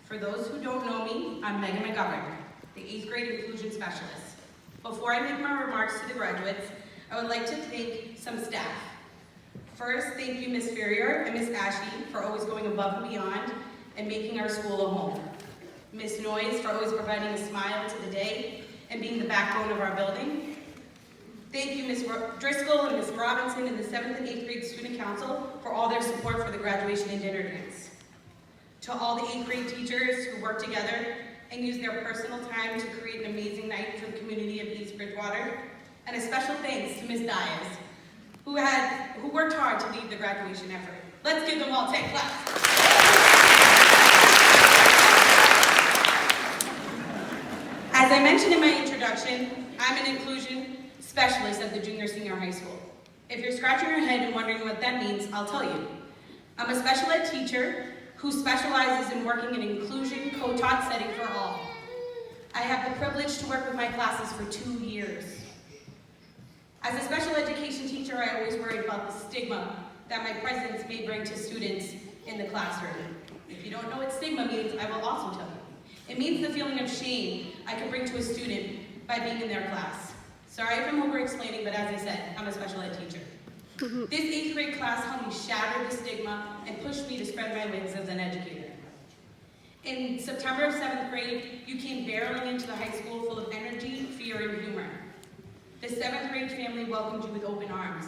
For those who don't know me, I'm Megan McGovern, the 8th grade inclusion specialist. Before I make my remarks to the graduates, I would like to thank some staff. First, thank you Ms. Ferrier and Ms. Ashley for always going above and beyond and making our school a home. Ms. Noyes for always providing a smile to the day and being the backbone of our building. Thank you Ms. Driscoll and Ms. Robinson and the 7th and 8th grade student council for all their support for the graduation and dinner dance. To all the 8th grade teachers who worked together and used their personal time to create an amazing night for the community of East Bridgewater. And a special thanks to Ms. Dias, who worked hard to lead the graduation effort. Let's give them all 10 claps. As I mentioned in my introduction, I'm an inclusion specialist at the junior senior high school. If you're scratching your head and wondering what that means, I'll tell you. I'm a special ed teacher who specializes in working in inclusion co-taught setting for all. I have the privilege to work with my classes for 2 years. As a special education teacher, I always worried about the stigma that my presence may bring to students in the classroom. If you don't know what stigma means, I will also tell you. It means the feeling of shame I can bring to a student by being in their class. Sorry if I'm over-explaining, but as I said, I'm a special ed teacher. This 8th grade class helped me shatter the stigma and pushed me to spread my wings as an educator. In September of 7th grade, you came barreling into the high school full of energy, fear, and humor. The 7th grade family welcomed you with open arms.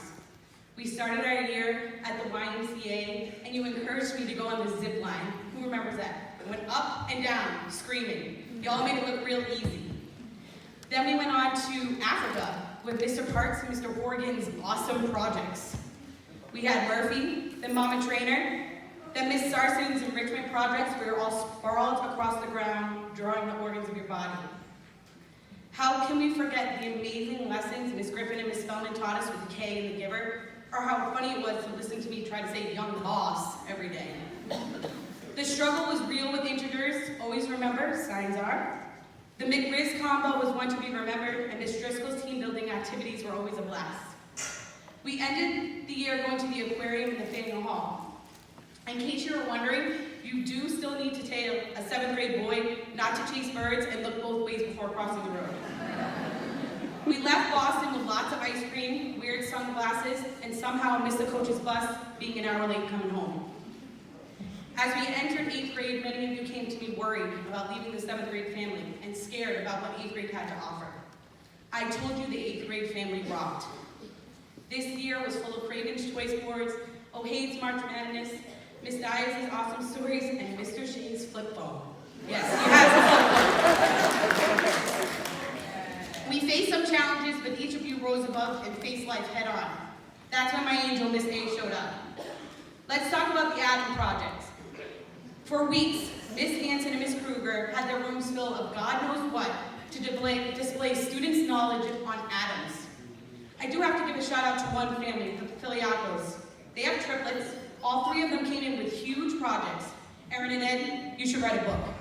We started our year at the YMCA, and you encouraged me to go on the zip line. Who remembers that? We went up and down, screaming. Y'all made it look real easy. Then we went on to Africa with Mr. Parks and Mr. Horgan's awesome projects. We had Murphy, the mama trainer, then Miss Sarson's enrichment projects. We were all sprawled across the ground, drawing the organs of your body. How can we forget the amazing lessons Miss Griffin and Miss Spellman taught us with Kay and the Giver, or how funny it was to listen to me try to say young boss every day. The struggle was real with integers. Always remember, signs are. The McRiz combo was one to be remembered, and Miss Driscoll's team building activities were always a blast. We ended the year going to the aquarium in the Faneuil Hall. In case you were wondering, you do still need to tell a 7th grade boy not to chase birds and look both ways before crossing the road. We left Boston with lots of ice cream, weird sunglasses, and somehow missed the coach's bus, being an hour late coming home. As we entered 8th grade, many of you came to me worried about leaving the 7th grade family and scared about what 8th grade had to offer. I told you the 8th grade family rocked. This year was full of Craven's Choice Boards, O'Haide's March Madness, Miss Dias' awesome stories, and Mr. Shane's flip phone. Yes, he has a flip phone. We faced some challenges, but each of you rose above and faced life head on. That's when my angel, Miss A, showed up. Let's talk about the Adam Project. For weeks, Miss Hanson and Miss Kruger had their rooms full of God knows what to display students' knowledge on atoms. I do have to give a shout out to one family, the Filiacos. They have triplets. All 3 of them came in with huge projects. Erin and Ed, you should write a book.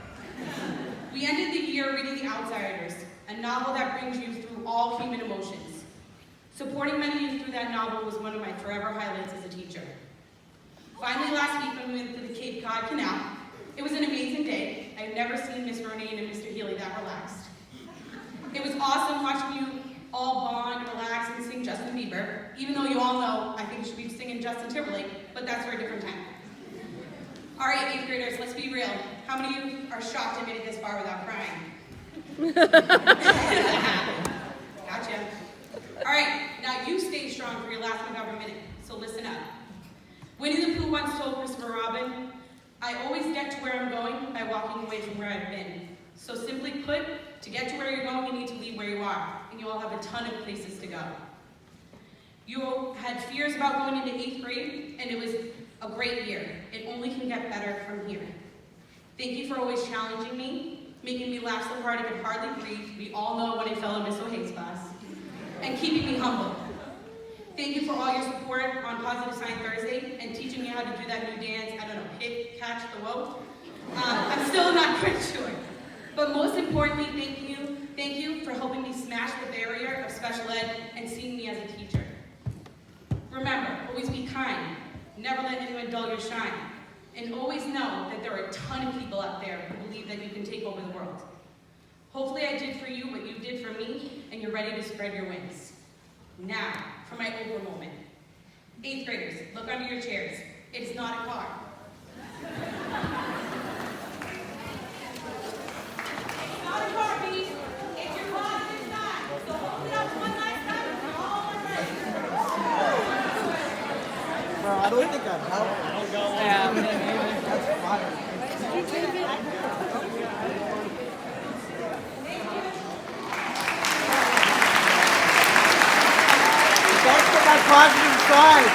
We ended the year reading The Outsiders, a novel that brings you through all human emotions. Supporting many of you through that novel was one of my forever highlights as a teacher. Finally, last week when we went to the Cape Cod Canal, it was an amazing day. I've never seen Miss Ronayne and Mr. Healy that relaxed. It was awesome watching you all bond, relax, and sing Justin Bieber, even though you all know I think you should be singing Justin Timberlake, but that's for a different time. All right, 8th graders, let's be real. How many of you are shocked I made it this far without crying? Gotcha. All right, now you stay strong for your last McGovern minute, so listen up. Winnie the Pooh once told Christopher Robin, I always get to where I'm going by walking away from where I've been. So simply put, to get to where you're going, you need to leave where you are, and you all have a ton of places to go. You had fears about going into 8th grade, and it was a great year. It only can get better from here. Thank you for always challenging me, making me laugh so hard I could hardly breathe. We all know when I fell in Miss O'Haide's class, and keeping me humble. Thank you for all your support on Positive Sign Thursday and teaching me how to do that new dance, I don't know, hit, catch the woke. I'm still not quite sure. But most importantly, thank you for helping me smash the barrier of special ed and seeing me as a teacher. Remember, always be kind. Never let anyone dull your shine. And always know that there are a ton of people out there who believe that you can take over the world. Hopefully I did for you what you did for me, and you're ready to spread your wings. Now, for my Oprah moment. 8th graders, look under your chairs. It is not a car. It's not a car, Pete. It's your positive side. So hold it up one last time and we're all ready. Bro, I don't think I've helped. That's fire. That's my positive side.